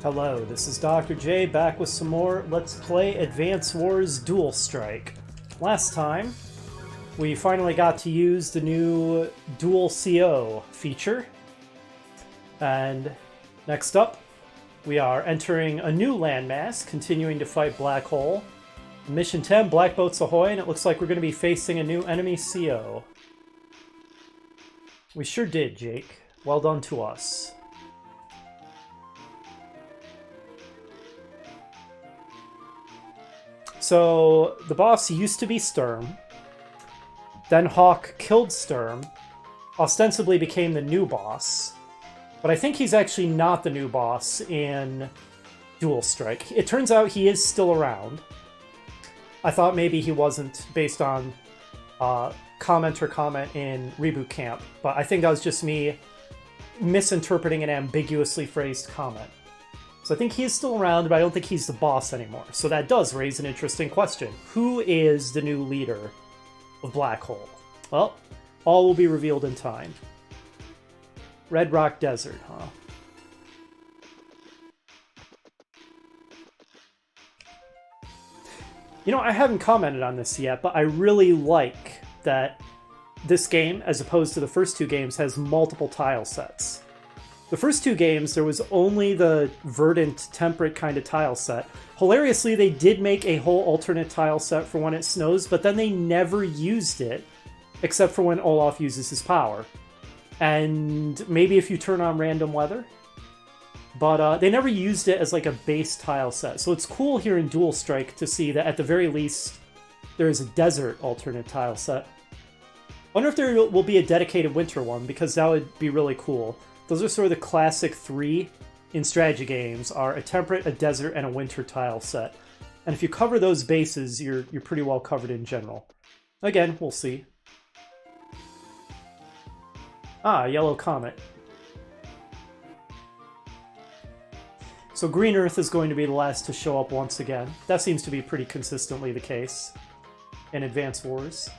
Hello, this is Dr. J back with some more Let's Play Advance Wars Dual Strike. Last time, we finally got to use the new Dual CO feature. And next up, we are entering a new landmass, continuing to fight Black Hole. Mission 10, Black Boats Ahoy, and it looks like we're going to be facing a new enemy CO. We sure did, Jake. Well done to us. So, the boss used to be Sturm. Then Hawk killed Sturm, ostensibly became the new boss. But I think he's actually not the new boss in Dual Strike. It turns out he is still around. I thought maybe he wasn't, based on comment in Reboot Camp. But I think that was just me misinterpreting an ambiguously phrased comment. So I think he is still around, but I don't think he's the boss anymore. So that does raise an interesting question. Who is the new leader of Black Hole? Well, all will be revealed in time. Red Rock Desert, huh? You know, I haven't commented on this yet, but I really like that this game, as opposed to the first two games, has multiple tile sets. The first two games, there was only the verdant, temperate kind of tile set. Hilariously, they did make a whole alternate tile set for when it snows, but then they never used it, except for when Olaf uses his power. And maybe if you turn on random weather. But they never used it as like a base tile set. So it's cool here in Dual Strike to see that at the very least, there is a desert alternate tile set. I wonder if there will be a dedicated winter one, because that would be really cool. Those are sort of the classic three in strategy games, are a temperate, a desert, and a winter tile set. And if you cover those bases, you're pretty well covered in general. Again, we'll see. Ah, Yellow Comet. So Green Earth is going to be the last to show up once again. That seems to be pretty consistently the case in Advance Wars.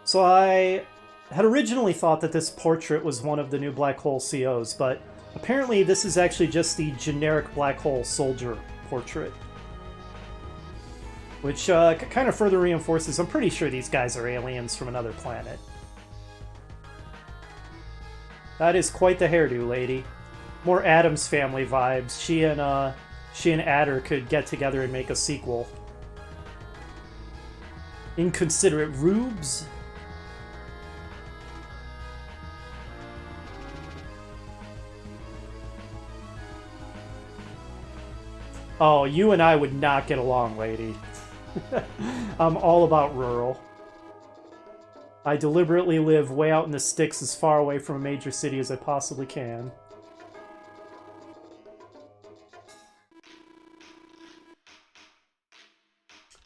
So I had originally thought that this portrait was one of the new Black Hole COs, but apparently this is actually just the generic Black Hole soldier portrait. Which kind of further reinforces, I'm pretty sure these guys are aliens from another planet. That is quite the hairdo, lady. More Addams Family vibes. She and Adder could get together and make a sequel. Inconsiderate rubes. Oh, you and I would not get along, lady. I'm all about rural. I deliberately live way out in the sticks as far away from a major city as I possibly can.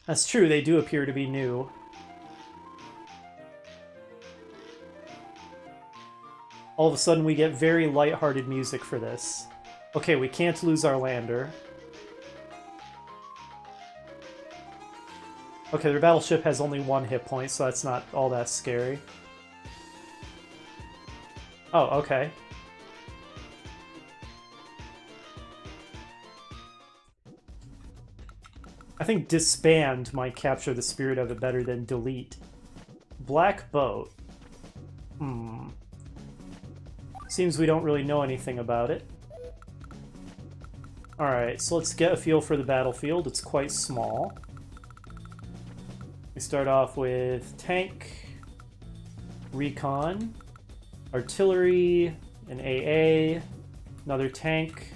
That's true, they do appear to be new. All of a sudden we get very lighthearted music for this. Okay, we can't lose our lander. Okay, their battleship has only one hit point, so that's not all that scary. Oh, okay. I think disband might capture the spirit of it better than delete. Black boat. Seems we don't really know anything about it. Alright, so let's get a feel for the battlefield. It's quite small. We start off with tank, recon, artillery, an AA, another tank,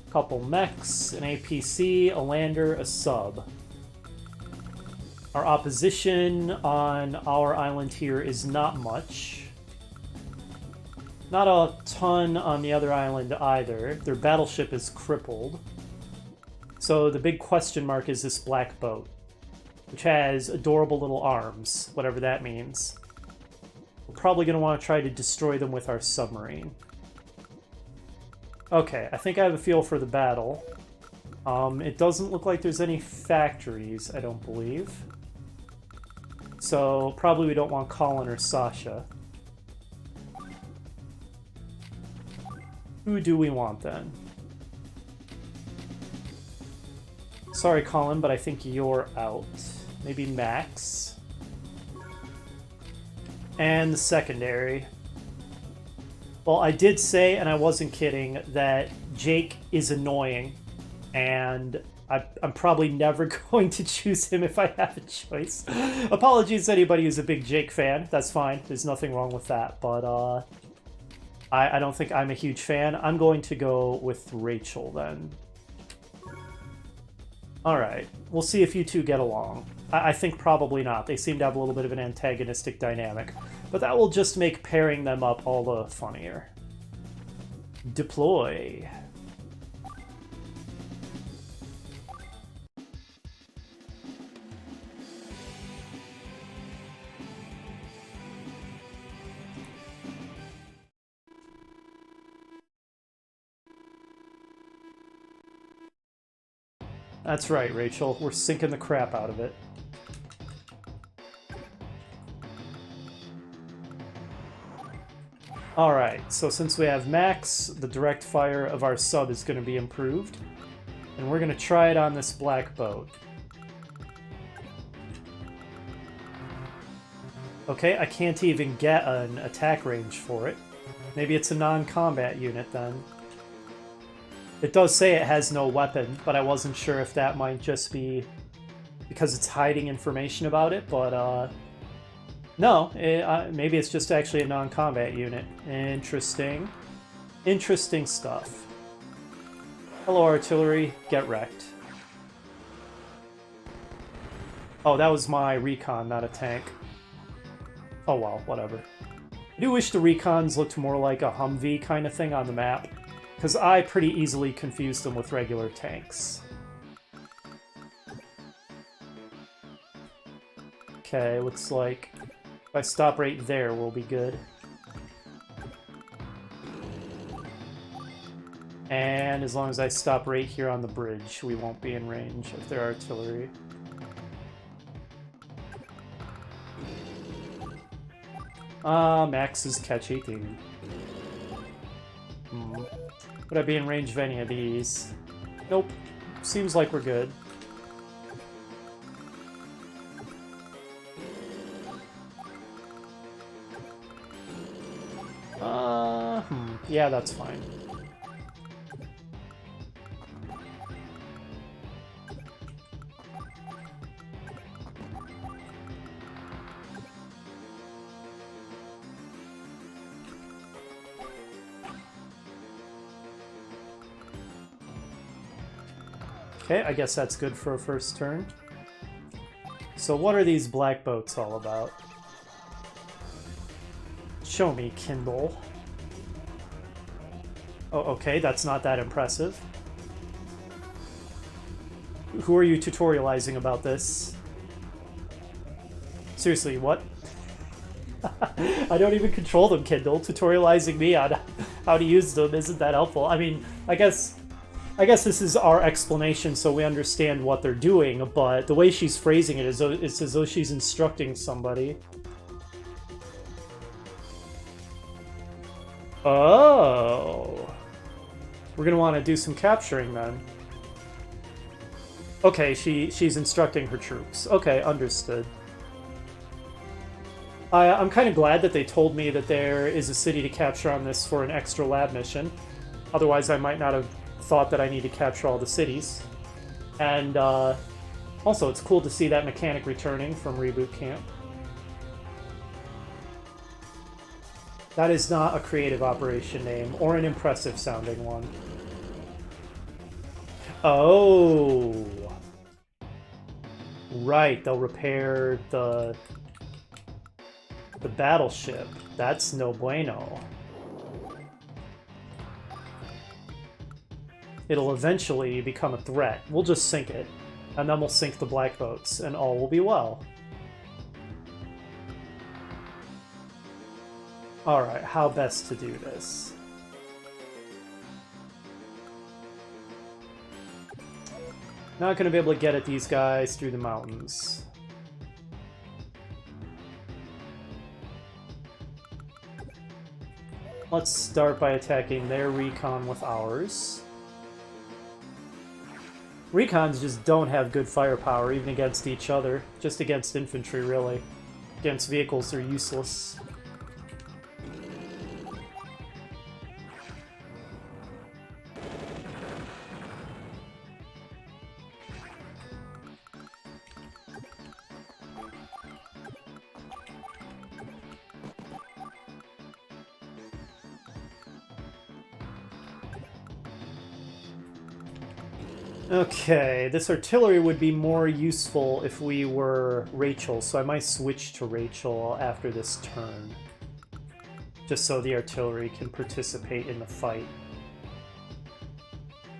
a couple mechs, an APC, a lander, a sub. Our opposition on our island here is not much. Not a ton on the other island either. Their battleship is crippled. So the big question mark is this black boat, which has adorable little arms, whatever that means. We're probably going to want to try to destroy them with our submarine. Okay, I think I have a feel for the battle. It doesn't look like there's any factories, I don't believe. So probably we don't want Colin or Sasha. Who do we want then? Sorry, Colin, but I think you're out. Maybe Max. And the secondary. Well, I did say, and I wasn't kidding, that Jake is annoying, and I'm probably never going to choose him if I have a choice. Apologies to anybody who's a big Jake fan. That's fine. There's nothing wrong with that. But I don't think I'm a huge fan. I'm going to go with Rachel then. Alright. We'll see if you two get along. I think probably not. They seem to have a little bit of an antagonistic dynamic. But that will just make pairing them up all the funnier. Deploy. That's right, Rachel. We're sinking the crap out of it. Alright, so since we have Max, the direct fire of our sub is going to be improved. And we're going to try it on this black boat. Okay, I can't even get an attack range for it. Maybe it's a non-combat unit then. It does say it has no weapon, but I wasn't sure if that might just be because it's hiding information about it, but no, maybe it's just actually a non-combat unit. Interesting. Interesting stuff. Hello, artillery. Get wrecked. Oh, that was my recon, not a tank. Oh well, whatever. I do wish the recons looked more like a Humvee kind of thing on the map, because I pretty easily confused them with regular tanks. Okay, looks like if I stop right there, we'll be good. And as long as I stop right here on the bridge, we won't be in range of their artillery. Max is catch 18. Would I be in range of any of these? Nope. Seems like we're good. Yeah, that's fine. Okay, I guess that's good for a first turn. So what are these black boats all about? Show me, Kindle. Oh, okay, that's not that impressive. Who are you tutorializing about this? Seriously, what? I don't even control them, Kindle. Tutorializing me on how to use them isn't that helpful. I mean, I guess this is our explanation so we understand what they're doing, but the way she's phrasing it is as though she's instructing somebody. Oh. We're going to want to do some capturing then. Okay, she's instructing her troops. Okay, understood. I'm kind of glad that they told me that there is a city to capture on this for an extra lab mission. Otherwise, I might not have thought that I need to capture all the cities. And also, it's cool to see that mechanic returning from Reboot Camp. That is not a creative operation name, or an impressive sounding one. Oh! Right, they'll repair the battleship. That's no bueno. It'll eventually become a threat. We'll just sink it, and then we'll sink the black boats, and all will be well. Alright, how best to do this? Not going to be able to get at these guys through the mountains. Let's start by attacking their recon with ours. Recons just don't have good firepower, even against each other. Just against infantry, really. Against vehicles, they're useless. Okay, this artillery would be more useful if we were Rachel, so I might switch to Rachel after this turn. Just so the artillery can participate in the fight.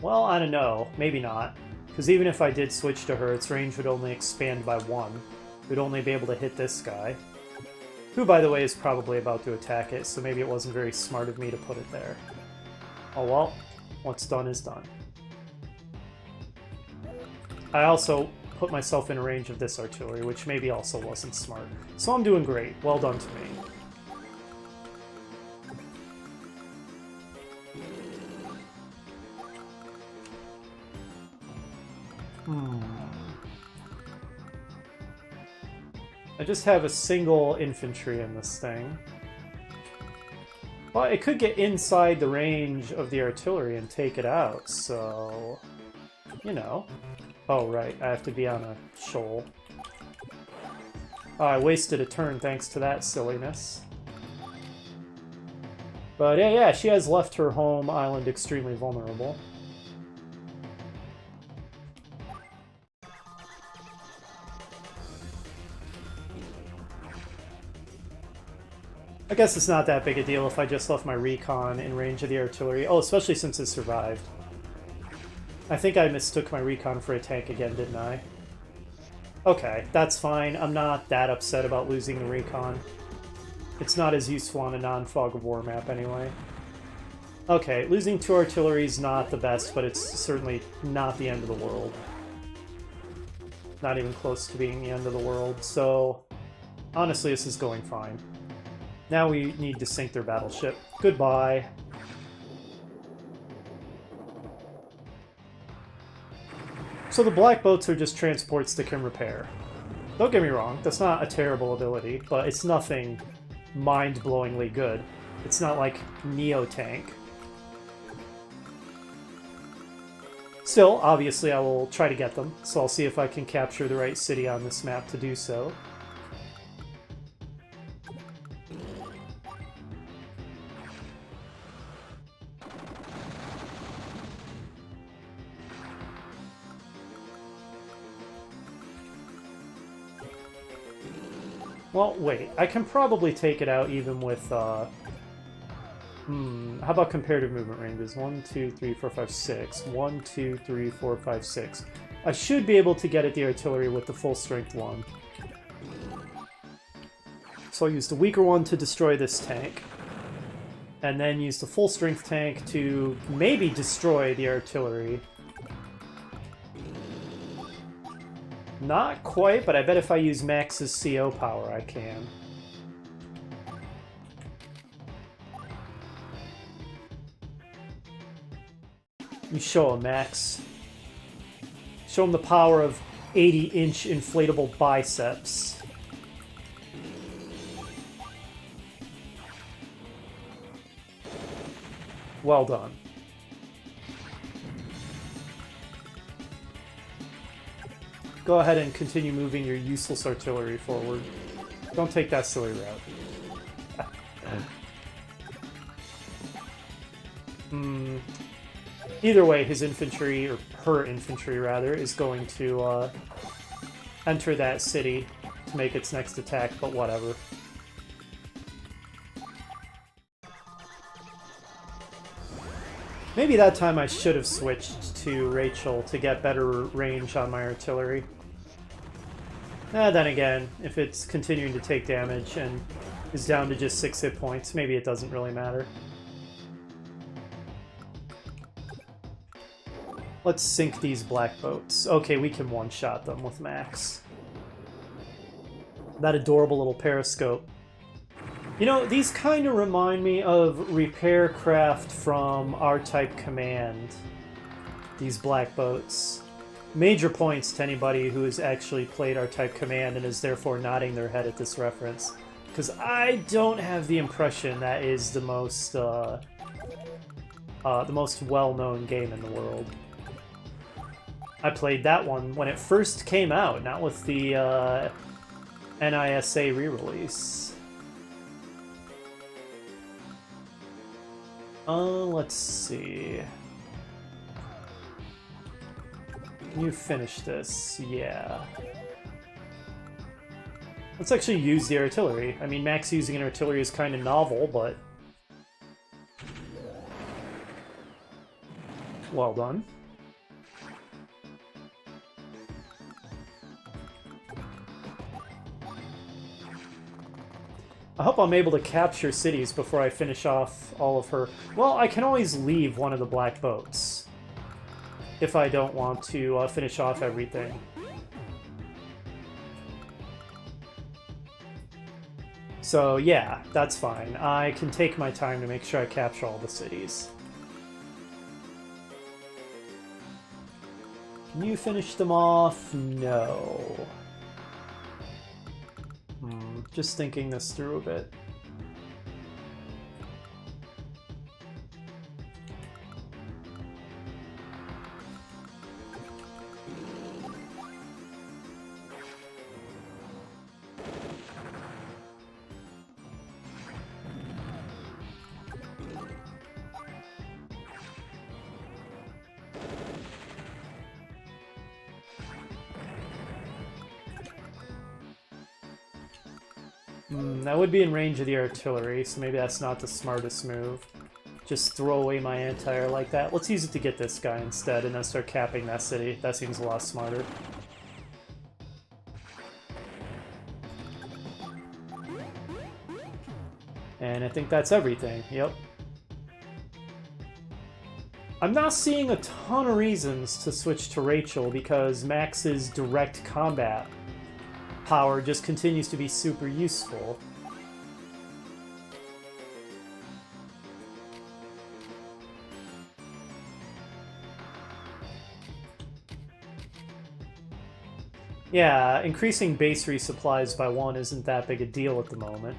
Well, I don't know. Maybe not. Because even if I did switch to her, its range would only expand by 1. We'd only be able to hit this guy. Who, by the way, is probably about to attack it, so maybe it wasn't very smart of me to put it there. Oh well, what's done is done. I also put myself in range of this artillery, which maybe also wasn't smart. So I'm doing great. Well done to me. I just have a single infantry in this thing. Well, it could get inside the range of the artillery and take it out, so... You know. Oh, right, I have to be on a shoal. Oh, I wasted a turn thanks to that silliness. But yeah, she has left her home island extremely vulnerable. I guess it's not that big a deal if I just left my recon in range of the artillery. Oh, especially since it survived. I think I mistook my recon for a tank again, didn't I? Okay, that's fine. I'm not that upset about losing the recon. It's not as useful on a non-Fog of War map anyway. Okay, losing 2 artillery is not the best, but it's certainly not the end of the world. Not even close to being the end of the world, so... Honestly, this is going fine. Now we need to sink their battleship. Goodbye. So the black boats are just transports that can repair. Don't get me wrong, that's not a terrible ability, but it's nothing mind-blowingly good. It's not like Neo-Tank. Still, obviously I will try to get them, so I'll see if I can capture the right city on this map to do so. Well, wait, I can probably take it out even with, how about comparative movement ranges? 1, 2, 3, 4, 5, 6. 1, 2, 3, 4, 5, 6. I should be able to get at the artillery with the full strength one. So I'll use the weaker one to destroy this tank. And then use the full strength tank to maybe destroy the artillery. Not quite, but I bet if I use Max's CO power, I can. You show him, Max. Show him the power of 80-inch inflatable biceps. Well done. Go ahead and continue moving your useless artillery forward. Don't take that silly route. Either way, his infantry, or her infantry rather, is going to enter that city to make its next attack, but whatever. Maybe that time I should have switched to Rachel to get better range on my artillery. Then again, if it's continuing to take damage and is down to just 6 hit points, maybe it doesn't really matter. Let's sink these black boats. Okay, we can one-shot them with Max. That adorable little periscope. You know, these kind of remind me of repair craft from R-Type Command. These black boats. Major points to anybody who has actually played R-Type Command and is therefore nodding their head at this reference. Because I don't have the impression that is the most well-known game in the world. I played that one when it first came out, not with the NISA re-release. Let's see. Can you finish this? Yeah. Let's actually use the artillery. I mean, Max using an artillery is kind of novel, but... well done. I hope I'm able to capture cities before I finish off all of her... well, I can always leave one of the black boats if I don't want to finish off everything. So yeah, that's fine. I can take my time to make sure I capture all the cities. Can you finish them off? No. Just thinking this through a bit. That would be in range of the artillery, so maybe that's not the smartest move. Just throw away my anti-air like that. Let's use it to get this guy instead, and then start capping that city. That seems a lot smarter. And I think that's everything. Yep. I'm not seeing a ton of reasons to switch to Rachel because Max's direct combat power just continues to be super useful. Yeah, increasing base resupplies by 1 isn't that big a deal at the moment.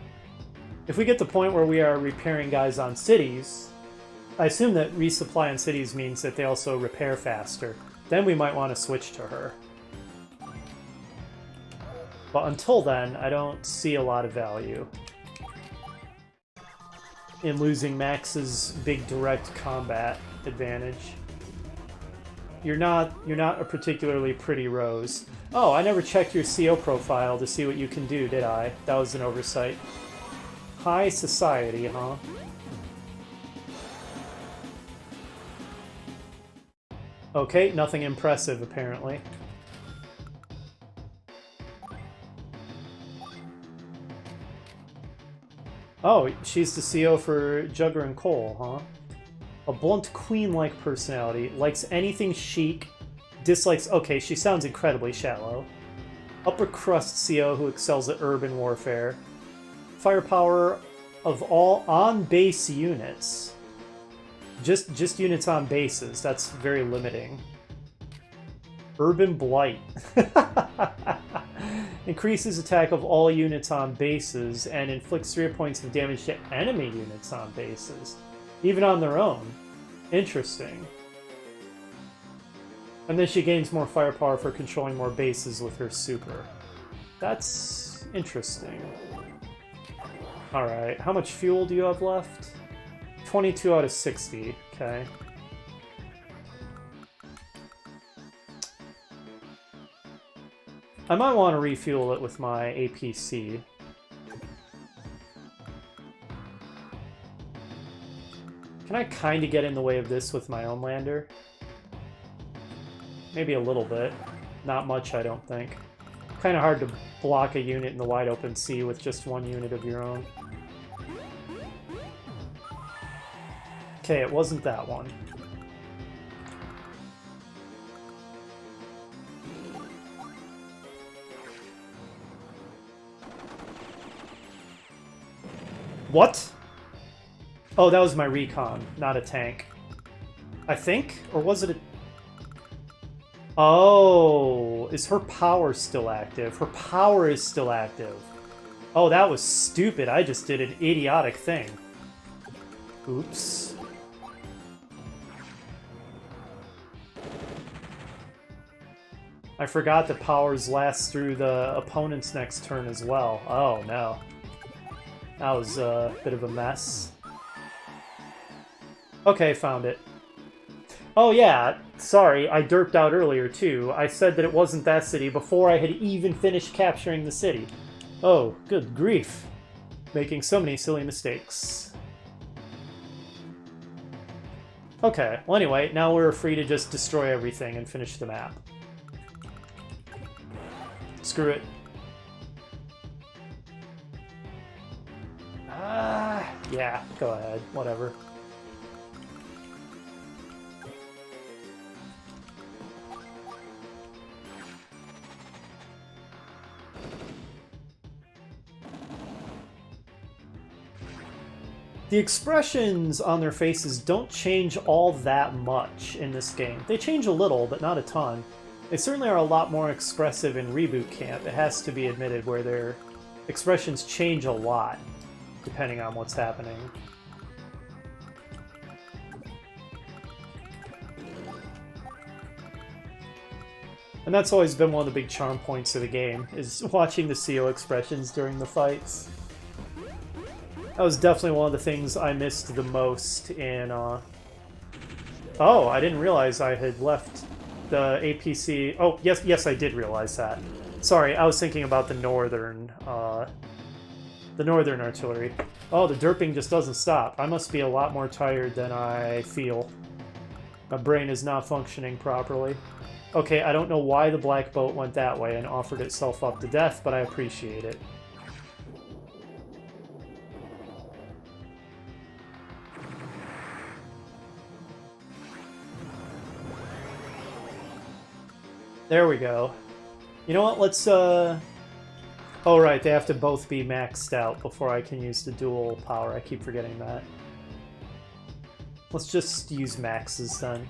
If we get to the point where we are repairing guys on cities, I assume that resupply on cities means that they also repair faster. Then we might want to switch to her. But until then, I don't see a lot of value in losing Max's big direct combat advantage. You're not a particularly pretty Rose. Oh, I never checked your CO profile to see what you can do, did I? That was an oversight. High society, huh? Okay, nothing impressive, apparently. Oh, she's the CO for Jugger and Cole, huh? A blunt queen-like personality, likes anything chic, dislikes... okay, she sounds incredibly shallow. Upper crust CO who excels at urban warfare. Firepower of all on-base units. Just units on bases, that's very limiting. Urban Blight. Increases attack of all units on bases and inflicts 3 points of damage to enemy units on bases. Even on their own. Interesting. And then she gains more firepower for controlling more bases with her super. That's interesting. Alright, how much fuel do you have left? 22 out of 60, okay. I might want to refuel it with my APC. Can I kind of get in the way of this with my own lander? Maybe a little bit. Not much, I don't think. Kind of hard to block a unit in the wide open sea with just one unit of your own. Okay, it wasn't that one. What? Oh, that was my recon, not a tank. I think? Or was it a... Oh, is her power still active? Her power is still active. Oh, that was stupid. I just did an idiotic thing. Oops. I forgot that powers last through the opponent's next turn as well. Oh, no. That was a bit of a mess. Okay, found it. Oh yeah, sorry, I derped out earlier too. I said that it wasn't that city before I had even finished capturing the city. Oh, good grief. Making so many silly mistakes. Okay, well anyway, now we're free to just destroy everything and finish the map. Screw it. Yeah, go ahead, whatever. The expressions on their faces don't change all that much in this game. They change a little, but not a ton. They certainly are a lot more expressive in Reboot Camp, it has to be admitted, where their expressions change a lot, depending on what's happening. And that's always been one of the big charm points of the game, is watching the CO expressions during the fights. That was definitely one of the things I missed the most in, Oh, I didn't realize I had left the APC... Oh, yes, I did realize that. Sorry, I was thinking about the northern artillery. Oh, the derping just doesn't stop. I must be a lot more tired than I feel. My brain is not functioning properly. Okay, I don't know why the black boat went that way and offered itself up to death, but I appreciate it. There we go. You know what, let's, Oh, right, they have to both be maxed out before I can use the dual power. I keep forgetting that. Let's just use maxes then.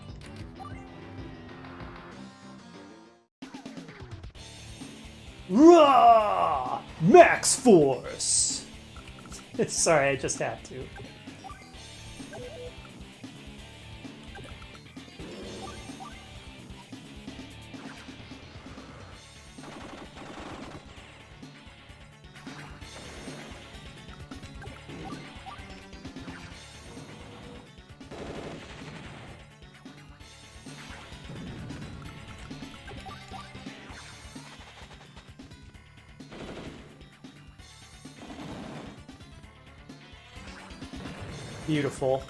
Rah! Max Force! Sorry, I just had to. Beautiful.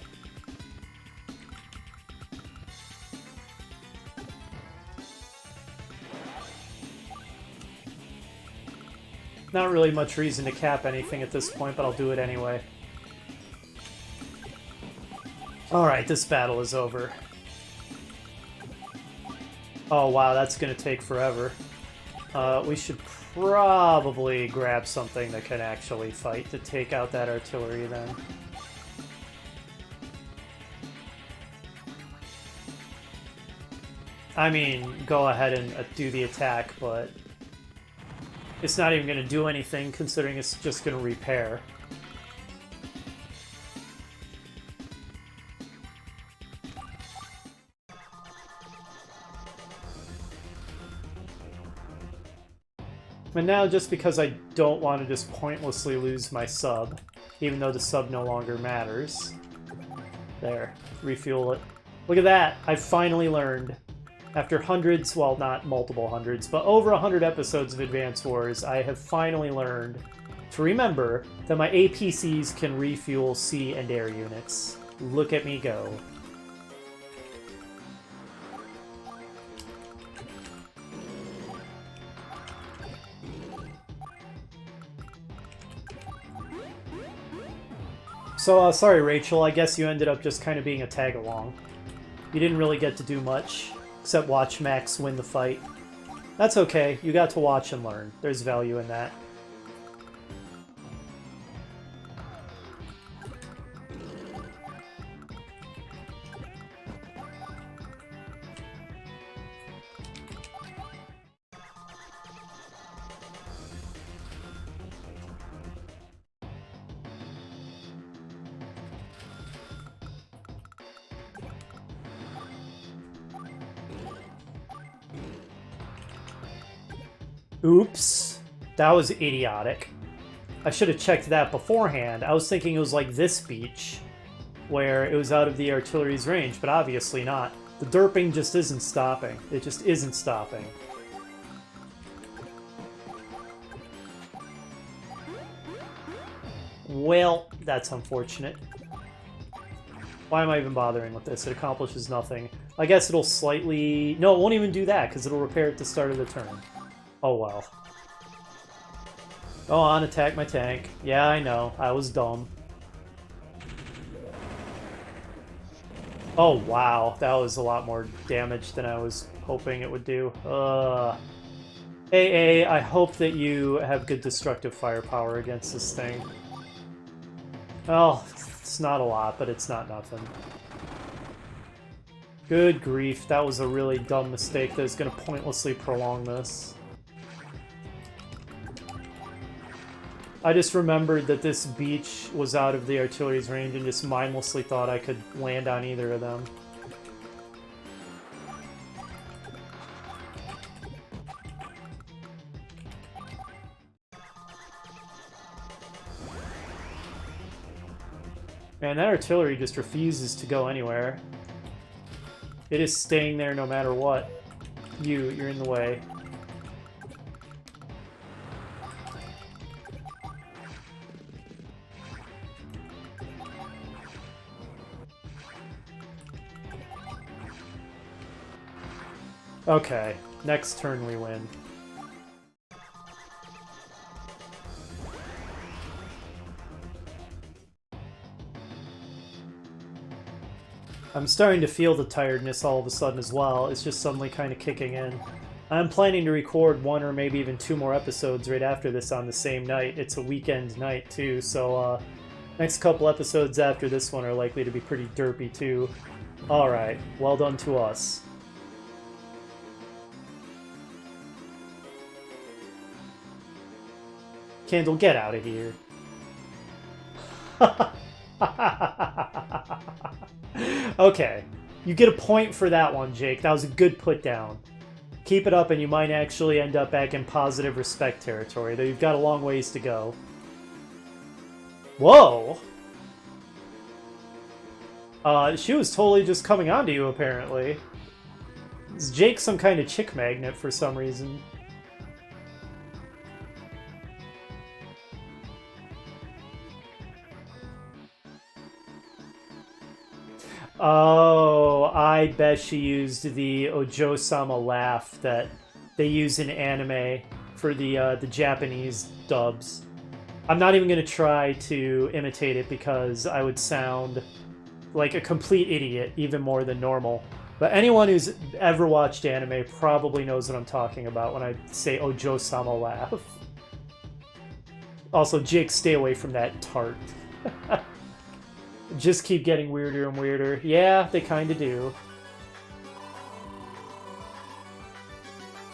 Not really much reason to cap anything at this point, but I'll do it anyway. Alright, this battle is over. Oh wow, that's gonna take forever. We should probably grab something that can actually fight to take out that artillery then. I mean, go ahead and do the attack, but it's not even going to do anything considering it's just going to repair. And now, just because I don't want to just pointlessly lose my sub, even though the sub no longer matters. There, refuel it. Look at that! I finally learned. After hundreds, well, not multiple hundreds, but over 100 episodes of Advance Wars, I have finally learned to remember that my APCs can refuel sea and air units. Look at me go. So, sorry Rachel, I guess you ended up just kind of being a tag-along. You didn't really get to do much, except watch Max win the fight. That's okay, you got to watch and learn. There's value in that. Oops. That was idiotic. I should have checked that beforehand. I was thinking it was like this beach, where it was out of the artillery's range, but obviously not. The derping just isn't stopping. It just isn't stopping. Well, that's unfortunate. Why am I even bothering with this? It accomplishes nothing. I guess it'll slightly... No, it won't even do that, because it'll repair at the start of the turn. Oh, well. Go on, attack my tank. Yeah, I know. I was dumb. Oh, wow. That was a lot more damage than I was hoping it would do. AA, I hope that you have good destructive firepower against this thing. Well, it's not a lot, but it's not nothing. Good grief, that was a really dumb mistake that is going to pointlessly prolong this. I just remembered that this beach was out of the artillery's range and just mindlessly thought I could land on either of them. Man, that artillery just refuses to go anywhere. It is staying there no matter what. You're in the way. Okay, next turn we win. I'm starting to feel the tiredness all of a sudden as well. It's just suddenly kind of kicking in. I'm planning to record 1 or maybe even 2 more episodes right after this on the same night. It's a weekend night too, so next couple episodes after this one are likely to be pretty derpy too. Alright, well done to us. Candle, get out of here. Okay, you get a point for that one, Jake. That was a good put down. Keep it up and you might actually end up back in positive respect territory, though you've got a long ways to go. Whoa! She was totally just coming on to you, apparently. Is Jake some kind of chick magnet for some reason? Oh, I bet she used the Ojo-sama laugh that they use in anime for the Japanese dubs. I'm not even going to try to imitate it because I would sound like a complete idiot, even more than normal. But anyone who's ever watched anime probably knows what I'm talking about when I say Ojo-sama laugh. Also, Jake, stay away from that tart. Just keep getting weirder and weirder. Yeah, they kind of do.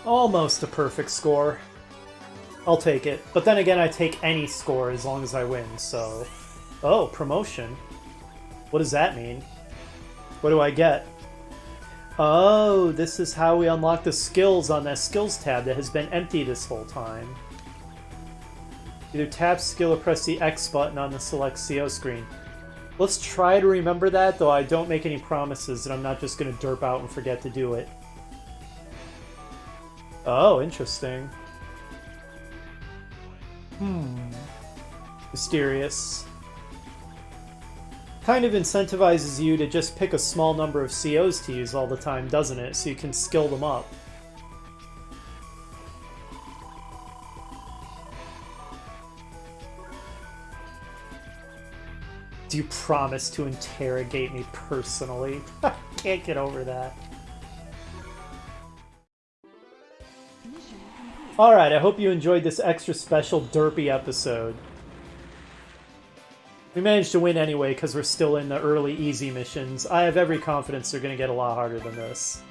Almost a perfect score. I'll take it. But then again, I take any score as long as I win, so... Oh, promotion. What does that mean? What do I get? Oh, this is how we unlock the skills on that skills tab that has been empty this whole time. Either tap skill or press the X button on the select CO screen. Let's try to remember that, though I don't make any promises that I'm not just going to derp out and forget to do it. Oh, interesting. Mysterious. Kind of incentivizes you to just pick a small number of COs to use all the time, doesn't it? So you can skill them up. Do you promise to interrogate me personally? Can't get over that. Alright, I hope you enjoyed this extra special derpy episode. We managed to win anyway because we're still in the early easy missions. I have every confidence they're going to get a lot harder than this.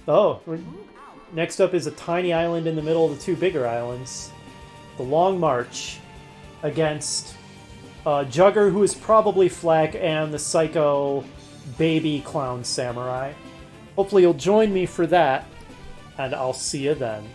Oh, next up is a tiny island in the middle of the 2 bigger islands. The Long March. Against Jugger, who is probably Flack, and the psycho baby clown samurai. Hopefully you'll join me for that. and I'll see you then.